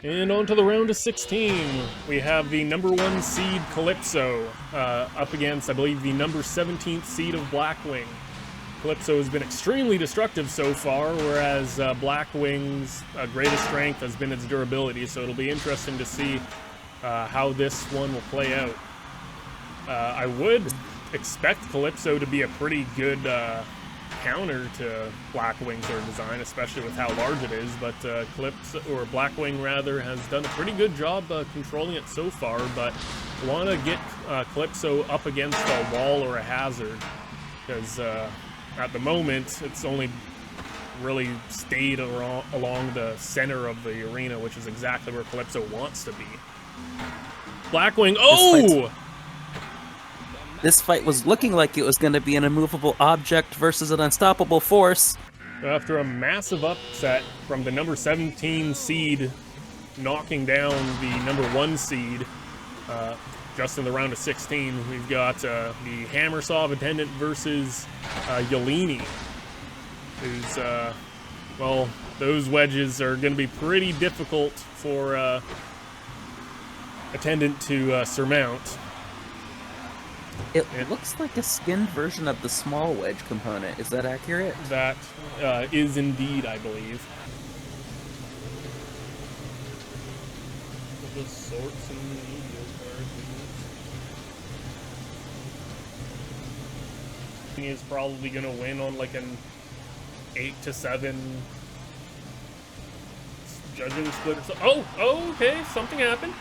And on to the round of 16. We have the number 1 seed Calypso up against, I believe, the number 17th seed of Blackwing. Calypso has been extremely destructive so far, whereas Blackwing's greatest strength has been its durability, so it'll be interesting to see how this one will play out. I would expect Calypso to be a pretty good counter to Blackwing's sort of design, especially with how large it is, but Calypso, or Blackwing rather, has done a pretty good job controlling it so far, but want to get Calypso up against a wall or a hazard, because at the moment it's only really stayed along the center of the arena, which is exactly where Calypso wants to be. Blackwing, oh! This fight was looking like it was going to be an immovable object versus an unstoppable force. After a massive upset from the number 17 seed knocking down the number 1 seed just in the round of 16, we've got the Hammersaw Attendant versus Yelini, who's, well, those wedges are going to be pretty difficult for Attendant to surmount. It looks like a skinned version of the small wedge component. Is that accurate? That is indeed, I believe. The sorts and media cards. He is probably going to win on like an 8-7 judging split. Oh, okay, something happened.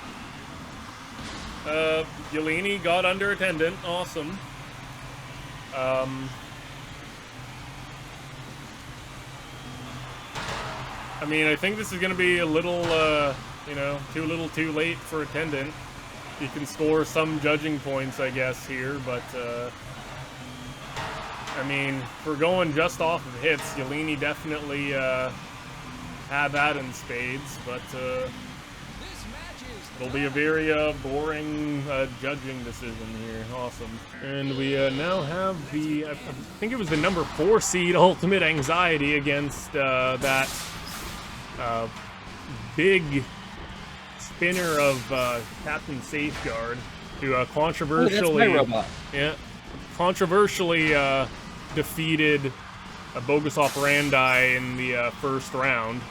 Yelini got under Attendant. Awesome. I mean, I think this is going to be a little, too little too late for Attendant. He can score some judging points, I guess, here, but, I mean, if we're going just off of hits, Yelini definitely, had that in spades, but, it'll be a very boring judging decision here. Awesome. And we now have the, I think it was the number 4 seed Ultimate Anxiety against that big spinner of Captain Safeguard, who controversially, defeated a Bogus Operandi in the first round.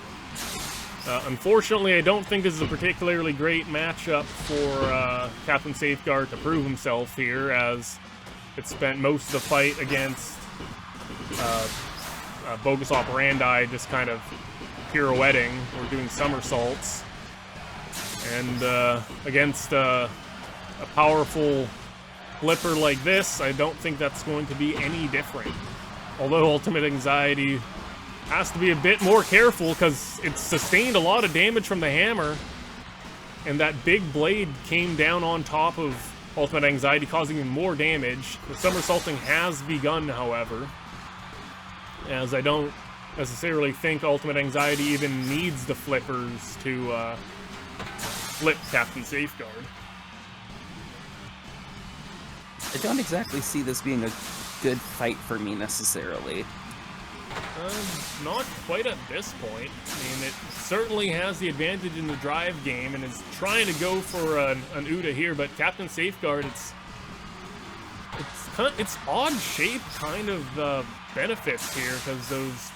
Unfortunately, I don't think this is a particularly great matchup for Captain Safeguard to prove himself here, as it spent most of the fight against Bogus Operandi just kind of pirouetting or doing somersaults. And against a powerful flipper like this, I don't think that's going to be any different. Although Ultimate Anxiety has to be a bit more careful because it's sustained a lot of damage from the hammer, and that big blade came down on top of Ultimate Anxiety, causing even more damage. The somersaulting has begun, however, as I don't necessarily think Ultimate Anxiety even needs the flippers to flip Captain Safeguard. I don't exactly see this being a good fight for me necessarily. Not quite at this point. I mean, it certainly has the advantage in the drive game and is trying to go for an Uda here, but Captain Safeguard, it's odd shape kind of benefits here, because those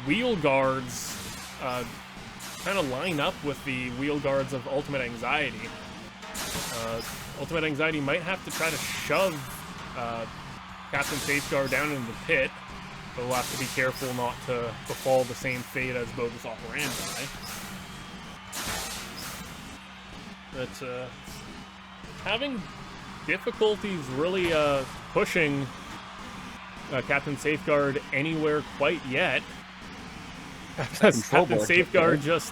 wheel guards kind of line up with the wheel guards of Ultimate Anxiety. Ultimate Anxiety might have to try to shove Captain Safeguard down into the pit. But we'll have to be careful not to befall the same fate as Bogus Operandi. But having difficulties really pushing Captain Safeguard anywhere quite yet. Captain Safeguard just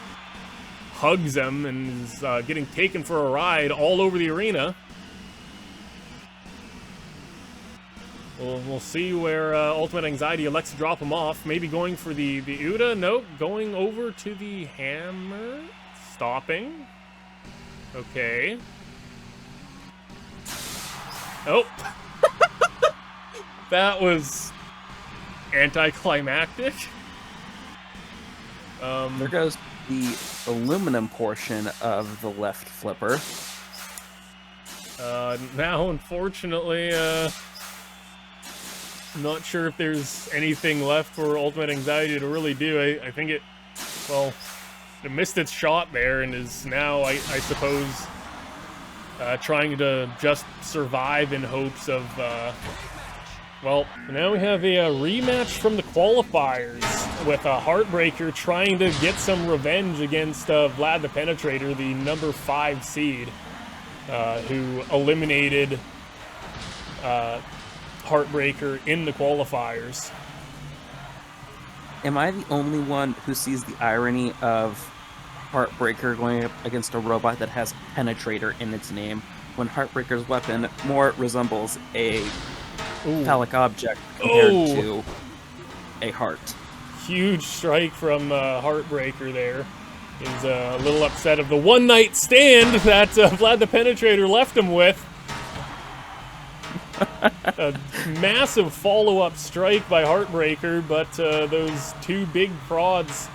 hugs him and is getting taken for a ride all over the arena. We'll see where Ultimate Anxiety elects to drop him off. Maybe going for the Uda. Nope. Going over to the hammer. Stopping. Okay. Oh. That was anticlimactic. There goes the aluminum portion of the left flipper. Now, unfortunately, I'm not sure if there's anything left for Ultimate Anxiety to really do. I think it missed its shot there and is now, I suppose, trying to just survive in hopes of, well, now we have a rematch from the qualifiers with a Heartbreaker trying to get some revenge against Vlad the Penetrator, the number 5 seed, who eliminated Heartbreaker in the qualifiers. Am I the only one who sees the irony of Heartbreaker going up against a robot that has Penetrator in its name, when Heartbreaker's weapon more resembles a phallic object compared to a heart? Huge strike from Heartbreaker there. He's a little upset of the one-night stand that Vlad the Penetrator left him with. A massive follow-up strike by Heartbreaker, but those two big prods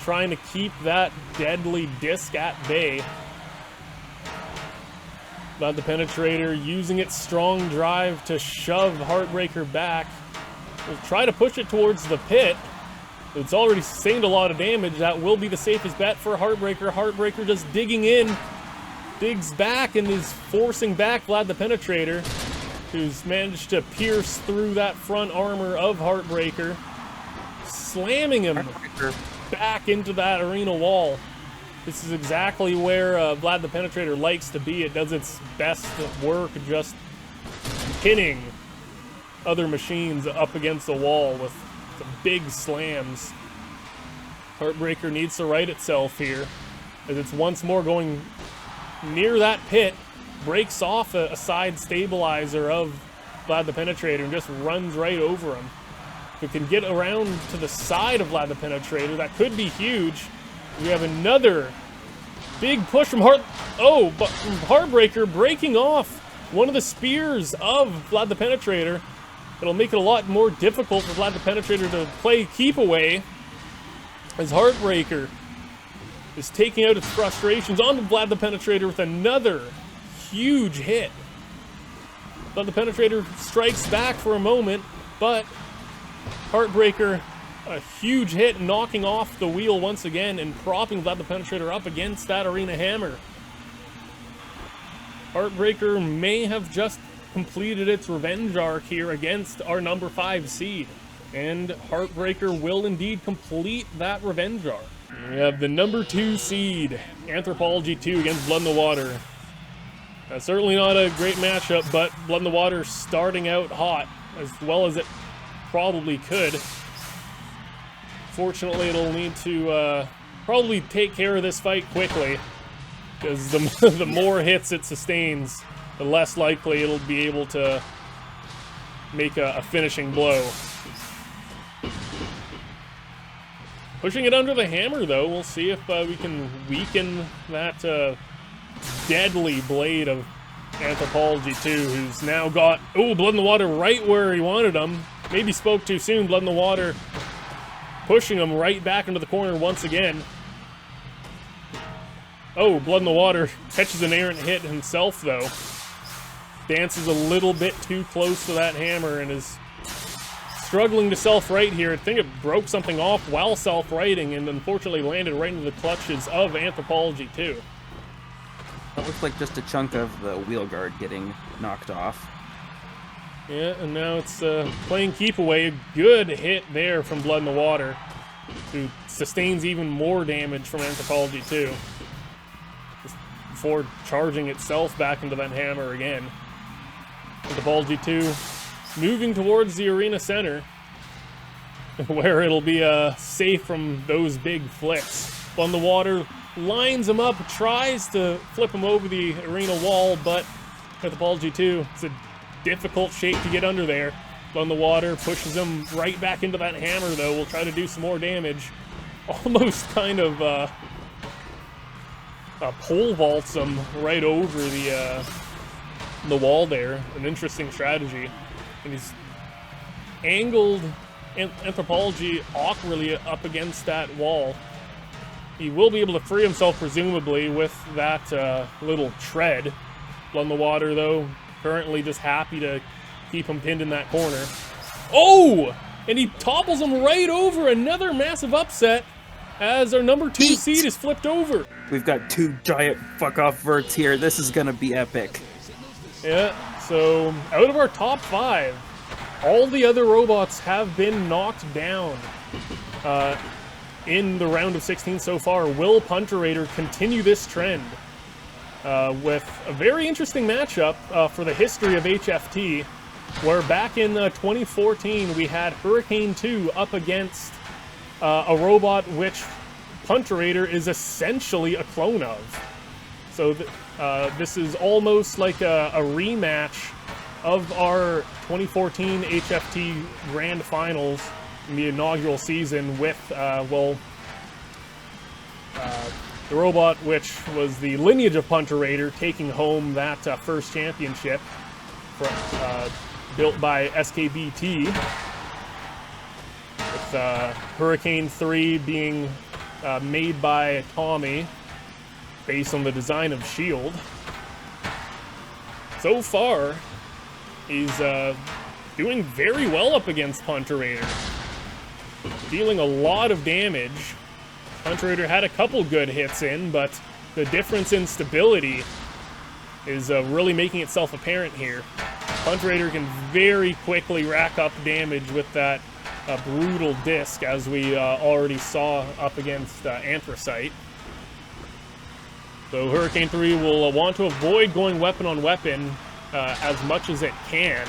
trying to keep that deadly disc at bay. Vlad the Penetrator using its strong drive to shove Heartbreaker back. We'll try to push it towards the pit. It's already sustained a lot of damage. That will be the safest bet for Heartbreaker. Heartbreaker just digging in, digs back and is forcing back Vlad the Penetrator, who's managed to pierce through that front armor of Heartbreaker, slamming him back into that arena wall. This is exactly where Vlad the Penetrator likes to be. It does its best work just pinning other machines up against the wall with some big slams. Heartbreaker needs to right itself here, as it's once more going near that pit, breaks off a side stabilizer of Vlad the Penetrator and just runs right over him. If it can get around to the side of Vlad the Penetrator, that could be huge. We have another big push from Heartbreaker breaking off one of the spears of Vlad the Penetrator. It'll make it a lot more difficult for Vlad the Penetrator to play keep away, as Heartbreaker is taking out its frustrations onto Vlad the Penetrator with another huge hit. Vlad the Penetrator strikes back for a moment, but Heartbreaker, a huge hit, knocking off the wheel once again and propping Vlad the Penetrator up against that arena hammer. Heartbreaker may have just completed its revenge arc here against our number 5 seed, and Heartbreaker will indeed complete that revenge arc. We have the number 2 seed, Anthropology 2, against Blood in the Water. Certainly not a great matchup, but Blood in the Water starting out hot, as well as it probably could. Fortunately, it'll need to probably take care of this fight quickly, because the more hits it sustains, the less likely it'll be able to make a finishing blow. Pushing it under the hammer, though, we'll see if we can weaken that deadly blade of Anthropology 2, who's now got, Blood in the Water right where he wanted him. Maybe spoke too soon. Blood in the Water pushing him right back into the corner once again. Blood in the Water catches an errant hit himself, though. Dances a little bit too close to that hammer and is struggling to self-right here. I think it broke something off while self-righting and unfortunately landed right into the clutches of Anthropology 2. That looks like just a chunk of the wheel guard getting knocked off. Yeah, and now it's playing keep away. A good hit there from Blood in the Water, who sustains even more damage from Anthropology 2 before charging itself back into that hammer again. Anthropology 2 moving towards the arena center, where it'll be safe from those big flips. Blood in the Water lines him up, tries to flip him over the arena wall, but Anthropology 2, it's a difficult shape to get under there. Blood in the Water pushes him right back into that hammer, though. We'll try to do some more damage. Almost kind of pole vaults him right over the wall there. An interesting strategy. And he's angled Anthropology awkwardly up against that wall. he will be able to free himself, presumably, with that little tread. On the water, though, currently just happy to keep him pinned in that corner. Oh! And he topples him right over. Another massive upset as our number 2 seed is flipped over. We've got 2 giant fuck-off verts here. This is gonna be epic. Yeah, so out of our top 5, all the other robots have been knocked down in the round of 16 so far. Will Punterator continue this trend with a very interesting matchup for the history of HFT, where back in 2014 we had Hurricane 2 up against a robot which Punterator is essentially a clone of. So this is almost like a rematch of our 2014 HFT Grand Finals in the inaugural season with, the robot which was the lineage of Punterator taking home that first championship built by SKBT, with Hurricane 3 being made by Tommy based on the design of S.H.I.E.L.D. So far, he's doing very well up against Punterator, dealing a lot of damage. Punterator had a couple good hits in, but the difference in stability is really making itself apparent here. Punterator can very quickly rack up damage with that brutal disc, as we already saw up against Anthracite. So Hurricane 3 will want to avoid going weapon on weapon as much as it can,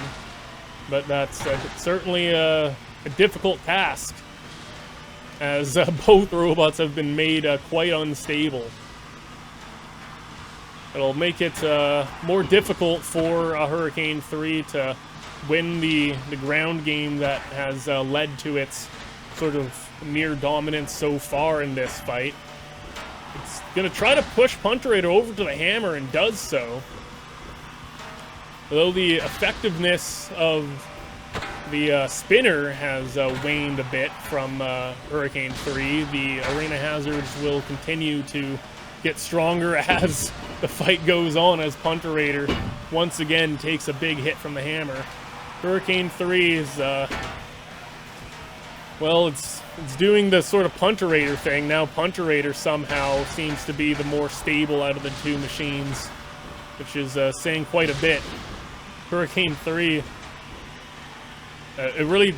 but that's certainly a difficult task, as both robots have been made quite unstable. It'll make it more difficult for Hurricane 3 to win the ground game that has led to its sort of near dominance so far in this fight. It's going to try to push Punterator over to the hammer and does so. Although the effectiveness of the spinner has waned a bit from Hurricane 3, the arena hazards will continue to get stronger as the fight goes on, as Punterator once again takes a big hit from the hammer. Hurricane 3 is, well, it's doing the sort of Punterator thing. Now Punterator somehow seems to be the more stable out of the two machines, which is saying quite a bit. Hurricane 3, it really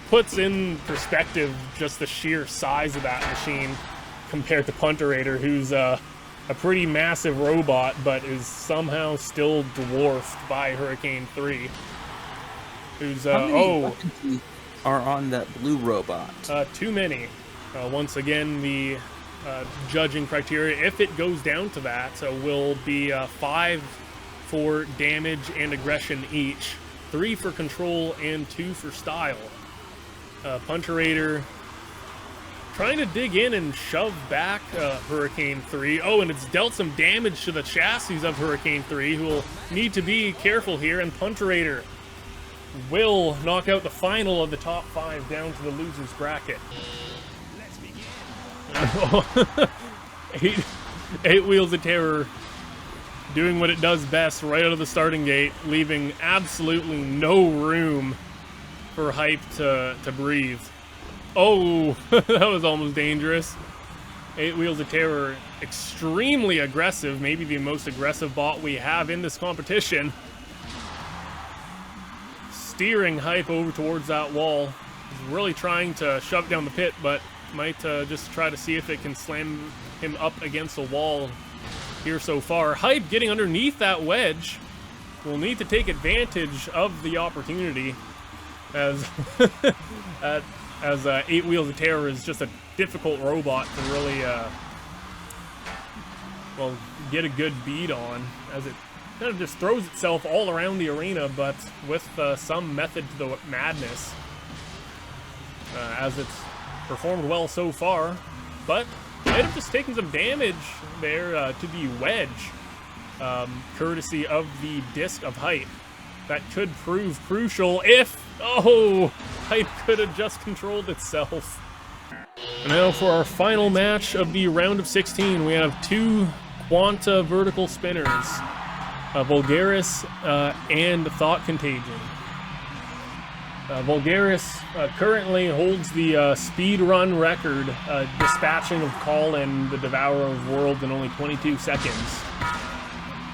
puts in perspective just the sheer size of that machine compared to Punterator, who's a pretty massive robot, but is somehow still dwarfed by Hurricane 3. Who's, How many weapons are on that blue robot? Too many. Once again, the judging criteria, if it goes down to that, will be 5 for damage and aggression each, 3 for control, and 2 for style. Punterator trying to dig in and shove back Hurricane 3. Oh, and it's dealt some damage to the chassis of Hurricane 3, who will need to be careful here, and Punterator will knock out the final of the top 5 down to the loser's bracket. Eight Wheels of Terror doing what it does best right out of the starting gate, leaving absolutely no room for Hype to breathe. Oh, that was almost dangerous. Eight Wheels of Terror, extremely aggressive, maybe the most aggressive bot we have in this competition. Steering Hype over towards that wall. He's really trying to shove down the pit, but might just try to see if it can slam him up against the wall here so far. Hype getting underneath that wedge. Will need to take advantage of the opportunity, as Eight Wheels of Terror is just a difficult robot to really well, get a good bead on, as it kind of just throws itself all around the arena, but with some method to the madness, as it's performed well so far, but might have just taken some damage there to the wedge, courtesy of the Disc of Hype. That could prove crucial if, oh, Hype could have just controlled itself. And now for our final match of the round of 16, we have two Quanta vertical spinners, Vulgaris and Thought Contagion. Vulgaris currently holds the speed run record, dispatching of Colin, the Devourer of Worlds, in only 22 seconds.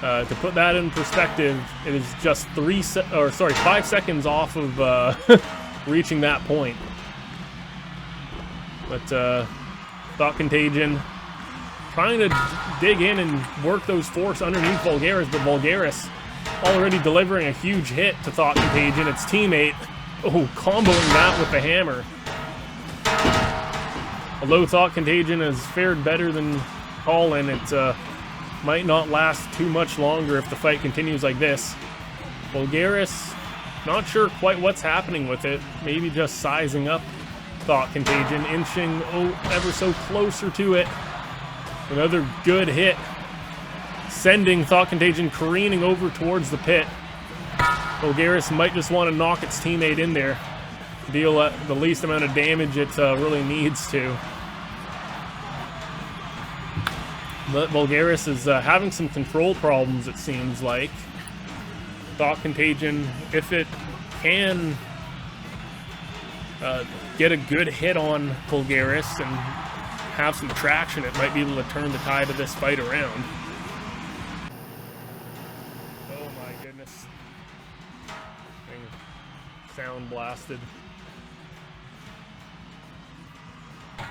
To put that in perspective, it is just 5 seconds off of reaching that point. But Thought Contagion trying to dig in and work those force underneath Vulgaris, but Vulgaris already delivering a huge hit to Thought Contagion, its teammate. Oh, comboing that with the hammer. Although Thought Contagion has fared better than Colin, it might not last too much longer if the fight continues like this. Vulgaris, not sure quite what's happening with it. Maybe just sizing up Thought Contagion, inching ever so closer to it. Another good hit, sending Thought Contagion careening over towards the pit. Vulgaris might just want to knock its teammate in there, deal the least amount of damage it really needs to. But Vulgaris is having some control problems, it seems like. Thought Contagion, if it can get a good hit on Vulgaris and have some traction, it might be able to turn the tide of this fight around. Oh my goodness. Sound blasted. The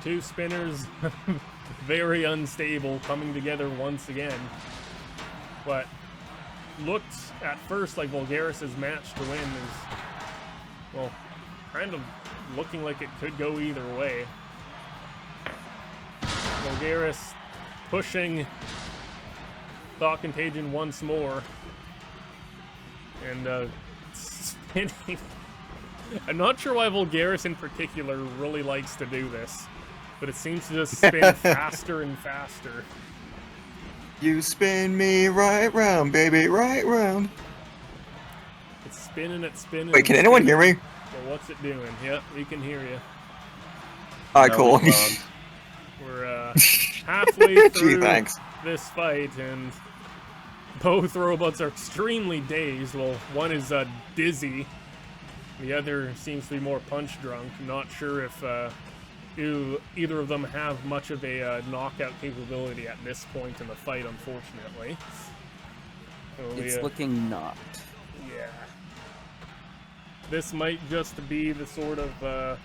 two spinners, very unstable, coming together once again. But looked at first like Vulgaris' match to win is, well, kind of looking like it could go either way. Vulgaris pushing Thought Contagion once more. And spinning. I'm not sure why Vulgaris in particular really likes to do this, but it seems to just spin faster and faster. You spin me right round, baby, right round. It's spinning, it's spinning. Wait, can anyone hear me? Well, what's it doing? Yep, we can hear you. Alright, cool. We're halfway through Gee, thanks. this fight, and both robots are extremely dazed. Well, one is dizzy. The other seems to be more punch drunk. Not sure if either of them have much of a knockout capability at this point in the fight, unfortunately. So It's looking not. Yeah. This might just be the sort of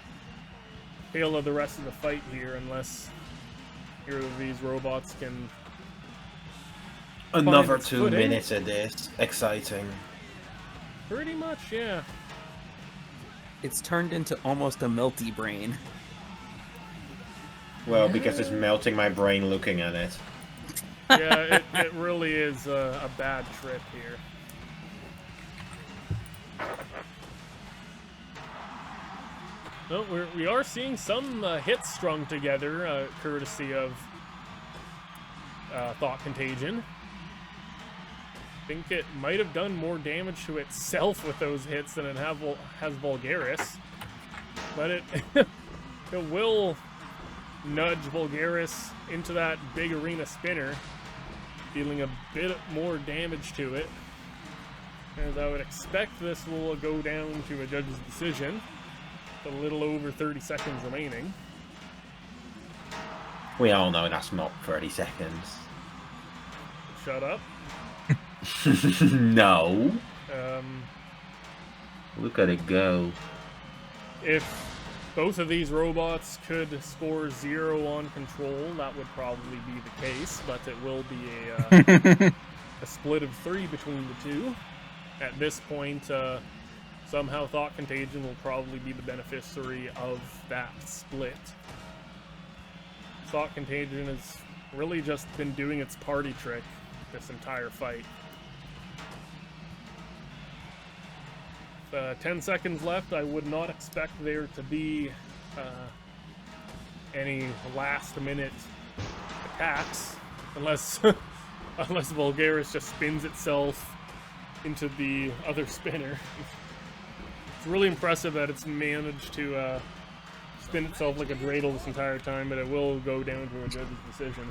tale of the rest of the fight here, unless either of these robots can... Another 2 minutes of this. Exciting. Pretty much, yeah. It's turned into almost a melty brain. Well, because it's melting my brain looking at it. Yeah, it really is a bad trip here. No, we are seeing some hits strung together, courtesy of Thought Contagion. I think it might have done more damage to itself with those hits than it has Vulgaris. But it will nudge Vulgaris into that big arena spinner, dealing a bit more damage to it. As I would expect, this will go down to a judge's decision. A little over 30 seconds remaining. We all know that's not 30 seconds. Shut up. No. Look at it go. If both of these robots could score 0 on control, that would probably be the case, but it will be a split of 3 between the two. At this point, somehow Thought Contagion will probably be the beneficiary of that split. Thought Contagion has really just been doing its party trick this entire fight. 10 seconds left. I would not expect there to be any last-minute attacks, unless Vulgaris just spins itself into the other spinner. It's really impressive that it's managed to spin itself like a dreidel this entire time, but it will go down to a judge's decision.